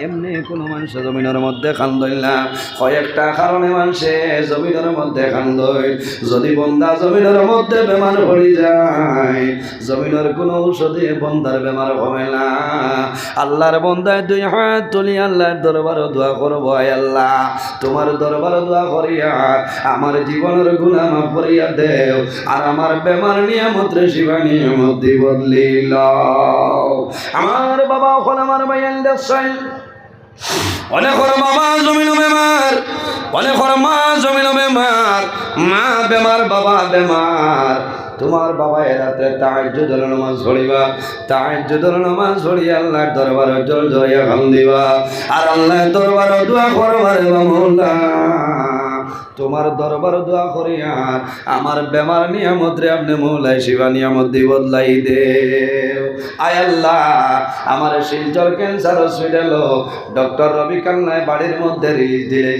[SPEAKER 1] এমনি কোনো মানুষ জমিনের মধ্যে কান্দইল না। কয়েকটা কারণে মানুষে জমিনের মধ্যে কান্দই যদি বন্দা জমিনের মধ্যে বেমার পড়ি যায় জমিনের কোনো ঔষধে বন্দার বেমার কমে না। আল্লাহর বন্দায় 2 হাত তুলি আল্লাহর দরবারে দোয়া করব আয় আল্লাহ তোমার দরবারে দোয়া করিয়া আমার জীবনের গুনাহ মাফ করিয়া দেও আর আমার বেমার নিয়ামত রে শিবা নিয়ামত দি বদলি লও। আমার বাবা ওখানে আমার ভাইয়ান দেশাই অনেক বাবা জমিন বেমার অনেক মা জমিন বেমার মা বেমার বাবা বেমার তোমার বাবা রাতে তাহাজ্জুদের নামাজ পড়িবা, তাহাজ্জুদের নামাজ পড়িয়া আল্লাহর দরবারে জল জড়িয়া খান দিবা আর আল্লাহর দরবারে দোয়া করবা রে মাওলা। তোমার দরবার দোয়া করি আর আমার বেমার নিয়ামত রে আপনি মৌলাই শিবা নিয়ামত দি বদলাই দে। আয় আল্লাহ, আমার শিলচর ক্যান্সার হসপিটাল ডক্টর রবি কান্নায় বাড়ির মধ্যে রিলিজ দিলেই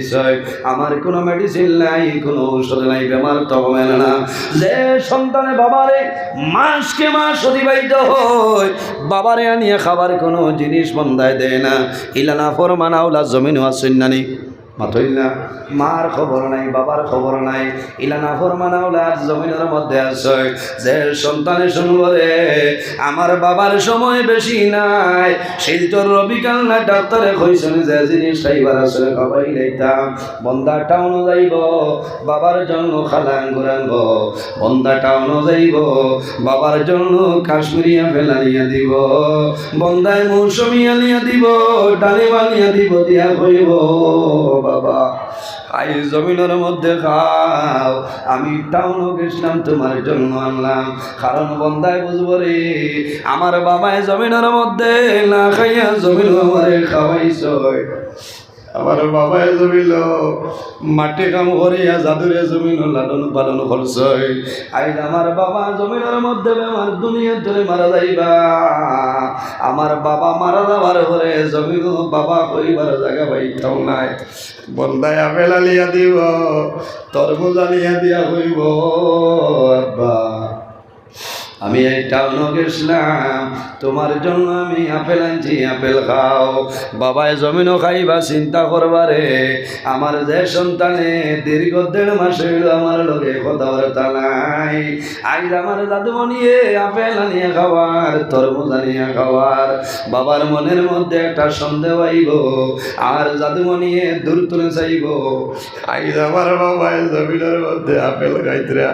[SPEAKER 1] আমার কোনো মেডিসিন নাই, কোনো ঔষধ নাই, বেমার তো হবে না। যে সন্তানে বাবারে মাসকে মাস অতিবাহিত হয়, বাবারে আনিয়ে খাবার কোনো জিনিস বন্ধায় দেয় না, ইলানা ফরমানাউলা জমিন আসন্নানি মাথইল না, মার খবর নাই, বাবার খবর নাই, ইলানা ফরমানাউলার জমিনের মধ্যে আছে। যে সন্তানে শুনবো রে আমার বাবার সময় বেশি নাই, শিলচর রবিকাল না ডাক্তারে কইছেন যে জিনিস খাইবার আসলে খাবাই লাইতাম, বন্দা টাউন যাইব বাবার জন্য খালাঙ্গুর আনব, বন্দা টাউন যাইব বাবার জন্য কাশ্মীরিয়া ফেলানিয়া দিব, বন্দায় মৌসুমি আনিয়া দিব, ডালিম আনিয়া দিব, দিয়া কইব বাবা আই জমিনের মধ্যে খাও, আমি টাউনও গেছিলাম তোমার জন্য আনলাম, কারণ বন্দায় বুঝবো রে আমার বাবায় জমিনের মধ্যে না খাইয়া জমিন আমারে খাওয়াইছ, আমার বাবায় জমিল মাটি কাম করিয়া জাদুরে জমিন লালন পালন করছ, আইজ আমার বাবা জমিনের মধ্যে বেমার দুনিয়া ধরে মারা যাইবা, আমার বাবা মারা যাবার পরে জমিন বাবা কইবার জায়গা পাইতাম নাই, বন্দায় আপেল আলিয়া দিব, তরমুজ আলিয়া দিয়া হইব আব্বা আমি এই টাউনও গেছিলাম তোমার জন্য, আমি আপেল আনছি আপেল খাও, বাবায় জমিনও খাইবা চিন্তা করবারে, আমার যে সন্তানে দীর্ঘ 1.5 মাস হইল আমার লগে কথাবার্তা নাই, আজ আমার দাদুমণিয়ে আপেল আনিয়া খাওয়ার, তরমুজ আনিয়া খাওয়ার, বাবার মনের মধ্যে একটা সন্দেহ আইব আর দাদুমণিয়ে দূর তুলে চাইব, আজ আমার বাবায় জমিনের মধ্যে আপেল খাইতরা,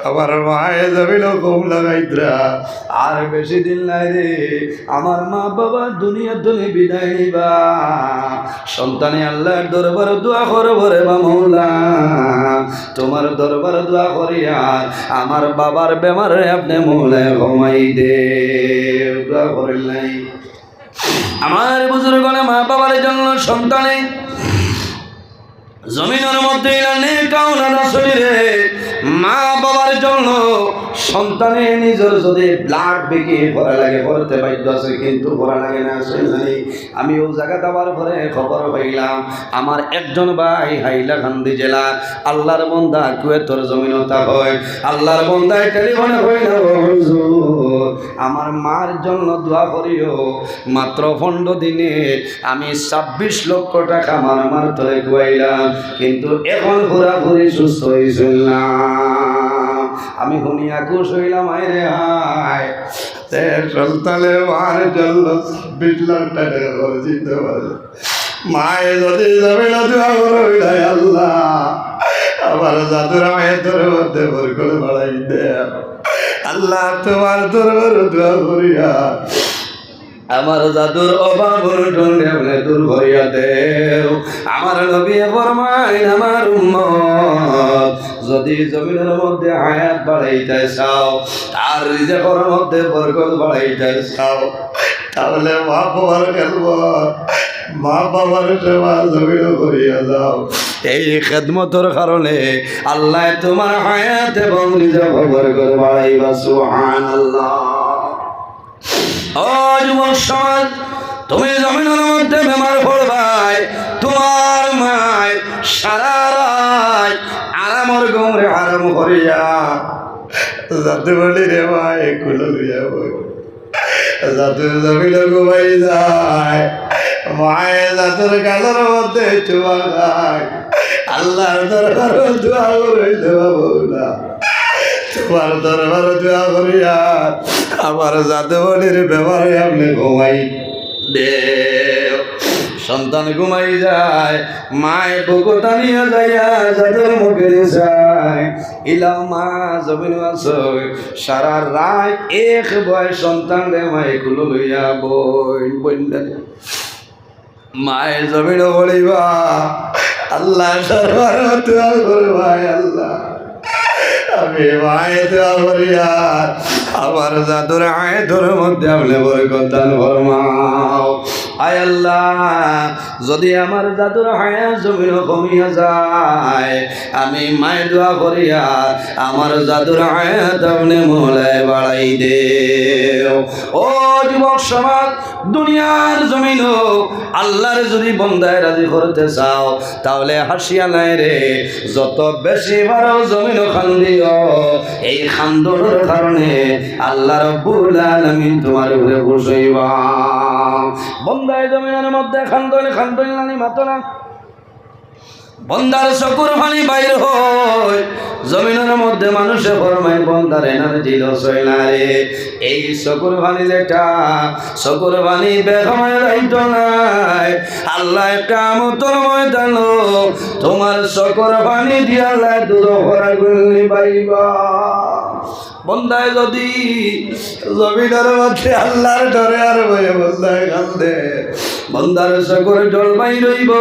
[SPEAKER 1] আমার মায়ে জমিন কম লাগাইতরা, আর বেশি দিন নাই রে আমার মা বাবা দুনিয়া তুমি বিদায় নিবা, সন্তানে আল্লাহর দরবার দোয়া করব রে মাওলা, তোমার দরবার দোয়া করিয়া আমার বাবার বেমারে আপনি মৌলা ঘুমাই দে, দোয়া করেন নাই আমার বুজুর্গনে মা বাবার জন্য সন্তানে জমিনের মধ্যে শরীরে মা বাবার জন্য সন্তানে নিজের যদি ব্লাড বেগে করা লাগে করতে বাধ্য আছে, কিন্তু করা লাগে না জানি। আমি ও জায়গা যাওয়ার পরে খবর পাইলাম আমার একজন ভাই হাইলাকান্দি জেলার আল্লাহর বন্দা কুয়েতর জমিনতা হয়, আল্লাহর বন্দায় টেলিফোনে হইল আমার মার জন্য দোয়া করিও, মাত্র 15 দিনে আমি 26 লক্ষ টাকা মার তলে খুয়াইলাম, কিন্তু এখন ঘোরাঘুরি সুস্থ হয়েছিলাম, আমি শুনিয়া খুশ হইলাম, আয় হায় সন্তানের মার জন্য 20 লাখ টাকা খরচ দিতে পারে, মায়ে যদি যাবে না দোয়া করো আল্লাহ আমার জাদুর মায়ের তোর মধ্যে ভর করে বাড়াই দে, আল্লাহ তোমার দরবার দোয়া করিয়া আমার জাদুর অভাব দূর করিয়া দেও, আমার নবী ফরমায় আমার উম্মত যদি জমিনের মধ্যে হায়াত বাড়াইতে চাও, তার রিজেকের মধ্যে বরকত বাড়াইতে চাও, তাহলে মা বাবার খেদমত মা বাবার সেবা জমিন করিয়া যাও, এই খেদমতের কারণে আল্লাহ তোমার হায়াত এবং রিজেক বরকত বাড়াইবা, সুবহানাল্লাহ। ও যুবক সমাজ, তুমি জমিনের মধ্যে বেমার পড়বাই, তোমার মায় সারা রাত আরামর ঘুমরে আরাম করিয়া যাতে বলি রে ভাই কুলো লইয়া বই যাতে জমিনে ঘুমাই যায়, মায়ে যাতের গালের মধ্যে চুমা খায়, আল্লাহর দরবার দোয়া করে দেওয়া বউলা, তোমার দরবার দোয়া করিয়া আমার জাদুবলির ব্যবহারে আপনি ঘুমাই দে, সন্তান ঘুমাই যায়, মায়ের বুকুটা নিয়ে যাইয়া যাদের মুখে যায়, ইলাও মা জমিন আছে সারা রাত এক বয় সন্তান রে মায়ে কুলো লইয়া বন্যা মায়ের জমিন বলিবা আল্লাহ দরবার দোয়া করবা, আল্লাহ আমি মায়ে দোয়া করি আর আমার জাদুর আয়াতের মধ্যে আপনি বরকত দান ফরমাও। আয় আল্লাহ, যদি আমার জাদুর হায়াত জমিন কমিয়া যায়, আমি মায়ে দোয়া করি আর আমার জাদুর হায়াত আপনি মোলায় বাড়াই দেও। ও যুবক সমাজ, দুনিয়ার জমিন আল্লাহর যদি বন্দায় রাজি করতে চাও, তাহলে হাসিয়া নাই রে, যত বেশি বারো জমিন খান্দিও, এই খান্দনের কারণে আল্লাহ রাব্বুল আলামিন তোমার উপরে খুশি হইবা। বন্দায় জমিনের মধ্যে খান্দন নানি মাতো না, বন্দার চকুর পানি বাইর হয়, জমিনের মধ্যে মানুষে ফরমায় বন্দার এনার্জি লস হয় না রে। এই চকুর পানি যেটা, চকুর পানি বেরমায় যাইত নাই, আল্লাহ একটা আমতর ময়দান তোমার চকুর পানি দিয়ে আল্লাহ দূর করা গুলি পাইবা। বন্দায় যদি জমিনের মধ্যে আল্লাহর ডরে আর বয়ে বন্দায় কান্দে, বন্দার চকুর জল বাই রইব।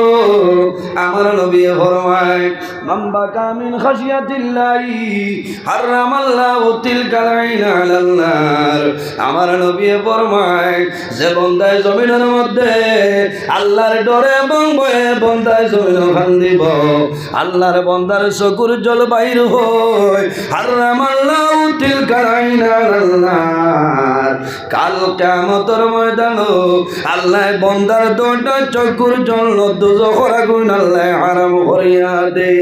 [SPEAKER 1] আমার নবী ফরমায় মাম্বা কামিন খাশিয়াতিল্লাহি হারামাল্লাহু তিলকাল আইনা আলাল নার। আমার নবী ফরমায় যে বন্দায় জমিনের মধ্যে আল্লাহর ডরে এবং বয়ে বন্দায় জমিন কান্দিব, আল্লাহর বন্দার চকুর জল বাইর হয়, হারামাল্লাহু তিলকাল আইনা আলাল নার। কাল কিয়ামতের ময়দান আল্লাহ বন্দার দুটো চকুর জল দুজখের আগুন আল্লাহ হারাম করিয়া দে।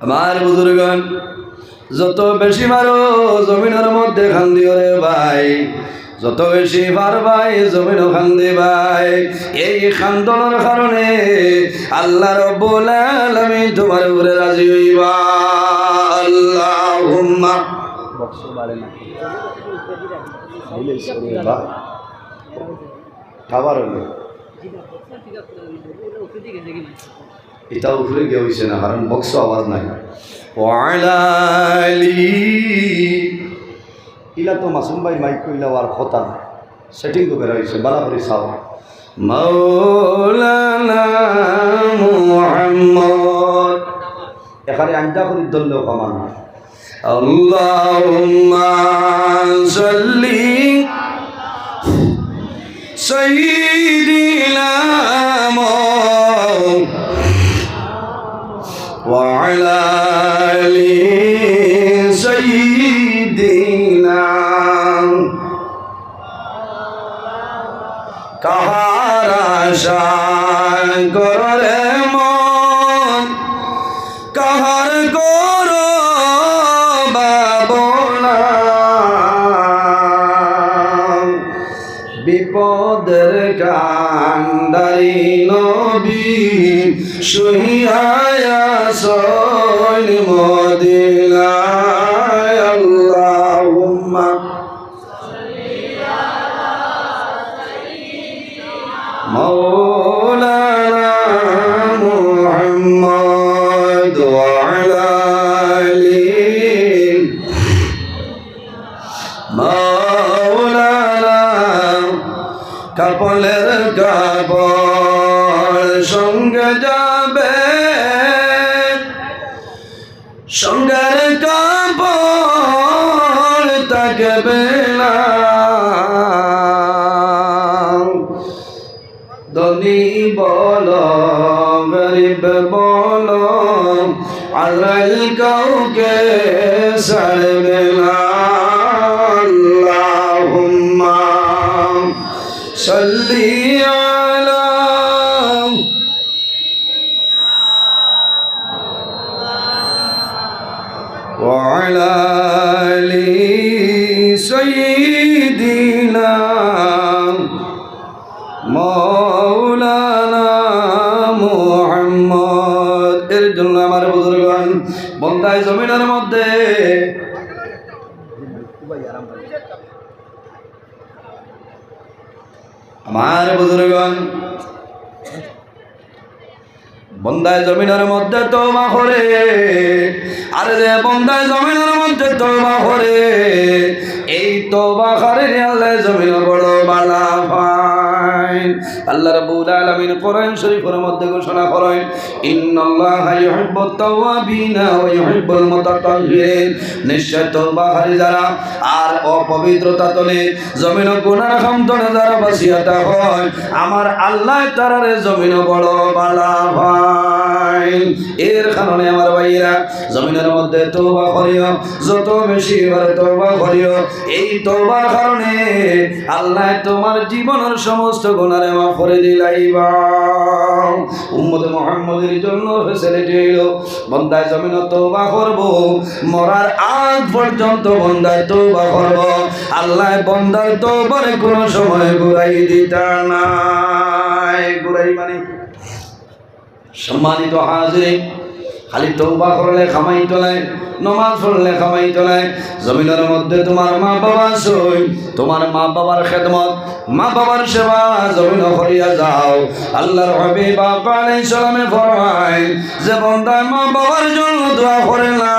[SPEAKER 1] আমার বুজুর্গণ, যত বেশি মারো জমিনের মধ্যে খান্দিও রে ভাই, যত বেশি পারবাই জমিন খান্দি ভাই। এই খান্দনের কারণে আল্লাহ রাব্বুল আলামিন তোমার উপরে রাজি হইবা। আল্লাহুম্মা খাবার হলো এটা উপরে গিয়ে হয়েছে না, কারণ বক্স আওয়াজ নাই। ইলা তো মাসুম ভাই মাইক কইলা আর কথা সেটিং তো বের হয়েছে, বালা করে চাও। মাওলানা মুহাম্মদ এখানে আঞ্জা করে ধরলেও কমান। আল্লাহুম্মা সাল্লি সাইয়্যিদিনা ওয়া আলা আলি সাইয়্যিদিনা। কাহার আশা করে মন, কাহার করো বাবনা, বিপদের কান্ডারি নবী শুইয়া সৈন মদিনায়। আল্লাহুম্মা মাওলানা মুহাম্মদ ওয়া আলা আলি মাওলানা। কাপলের কাপড় সঙ্গে যাবে, সঙ্গের কাপড় থাকবে না। ধনী বলো গরিব বলো আল্লাহ কাউকে ছাড়বে না। আল্লাহুম্মা সাল্লি আলা ওয়া আলা আলি সাইয়্যিদিনা মাওলানা মুহাম্মদ। এর জন্য আমার বুজুর্গণ, বন্দায় জমিনের মধ্যে আমার বুজুর্গণ, বন্দায় জমিনের মধ্যে তওবা করে, আর যে বন্দায় জমিনের মধ্যে তওবা করে, এই তওবা করে আল্লাহ জমিন বড় বালা পায়। আজমাইন। আল্লাহ রাব্বুল আলামিন কোরআন শরীফের মধ্যে ঘোষণা করেন, ইন্নাল্লাহা ইউহিব্বুত তাওয়াবিনা ওয়া ইউহিব্বুল মুতাতাহহিরিন। নিশ্চয় তওবাকারী যারা আর অপবিত্রতা তলে জমিন গুনাহ খামতনে যারা বাসিয়াতা হয়, আমার আল্লাহ তারারে জমিন বড় বালা ভাই। এর কারণে আমার ভাইরা জমিনের মধ্যে তওবা করিও, যত বেশি বার তওবা করিও। এই তওবার কারণে আল্লাহ তোমার জীবনের সমস্ত গুনাহ মাফ করে দিলাইবা। উম্মতে মুহাম্মদের জন্য ফেসিলিটি হইলো বান্দায় জমিনে তওবা করব, মরার আগ পর্যন্ত বান্দায় তওবা করব। আল্লাহ বান্দার তওবার কোনো সময় ঘুরাই দিতা নাই। ঘুরাই মানে সম্মানিত হাজির, খালি তওবা করলে খামাই তোলায়, নমাজ পড়লে খামাই তোলায়। জমিনের মধ্যে তোমার মা বাবা সই, তোমার মা বাবার খেদমত, মা বাবার সেবা জমিন করিয়া যাও। আল্লাহর হাবিব আলাইহিস সালামে ফরমায় যে বান্দা মা বাবার জন্য দোয়া করে না,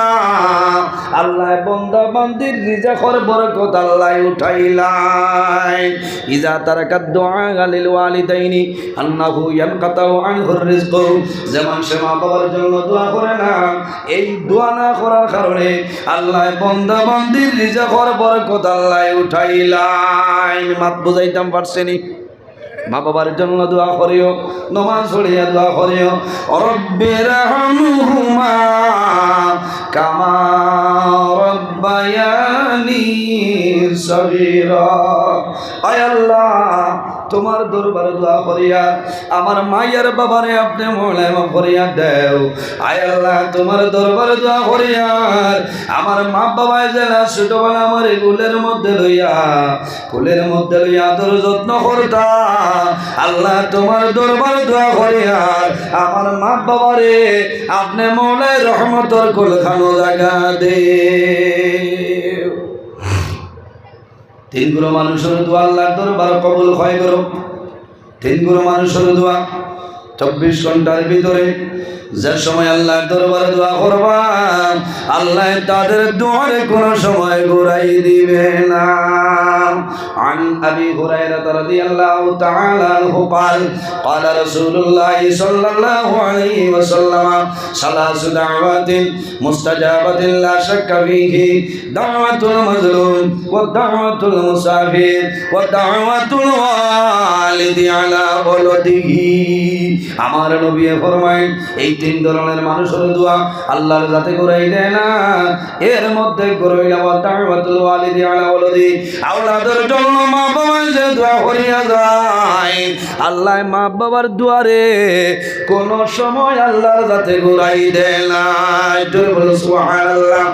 [SPEAKER 1] আল্লাহ বান্দা বান্দির রিজকের বরকত আল্লাহ উঠাইলাই। ইজা তারাকাদ দুআ লিল ওয়ালিদাইনি আন্নাহু ইয়ানকাতাউ আনহুর রিজকু। যেমন সে মা বাবার জন্য দোয়া করে না, এই দোয়া না করার কারণে আল্লাহ বান্দা বান্দির রিজকের বরকত আল্লাহ উঠাইলাই। মাত বুঝাইতাম পারছেনি? মা বাবার জন্য দোয়া করিও, নমাজ পড়িয়া দোয়া করিও, রব্বিরহামহুমা কামা রব্বায়ানি সগীরা। আয় আল্লাহ, তোমার দরবারে দোয়া করিয়া আমার মায়ের বাবারে আপনি মৌলায় মাফ করিয়া দেও। আয় আল্লাহ, তোমার দরবারে দোয়া করিয়া আমার মা বাবায় যেনা ছোটবেলা আমার কুলের মধ্যে লইয়া আদর যত্ন করতা, আল্লাহ তোমার দরবারে দোয়া করিয়া আমার মা বাবারে আপনি মৌলায় রহমতর কুলখানো জায়গা দে। তিন গুরু মানুষের দোয়া আল্লাহর দরবার কবুল হয় করো। তিন গুরু মানুষের দোয়া 24 ঘন্টার ভিতরে যে সময় আল্লাহর দরবারে দোয়া করবা, আল্লাহ তাদের দোয়ারে কোনো সময় ঘুরাই দিবে না। عن أبي هريرة رضي الله تعالى عنه قال قال رسول الله صلى الله عليه وسلم ثلاث دعوات مستجابة لا شك فيه دعوة المظلوم والدعوة المسافر والدعوة الوالد على ولده। আমার নবী ফরমায় এই তিন ধরনের মানুষের দোয়া আল্লাহর যাতে ঘুরাই দেয় না। এর মধ্যে ঘুরাইলা দাওয়াতুল ওয়ালিদি আলা ওয়ালাদি, আওলাদের জন্য মা বাবা যে দোয়া করিয়া যায়, আল্লাহ মা বাবার দুয়ারে কোন সময় আল্লাহর যাতে ঘুরাই দেয় না। একটু বলো সুবহানাল্লাহ।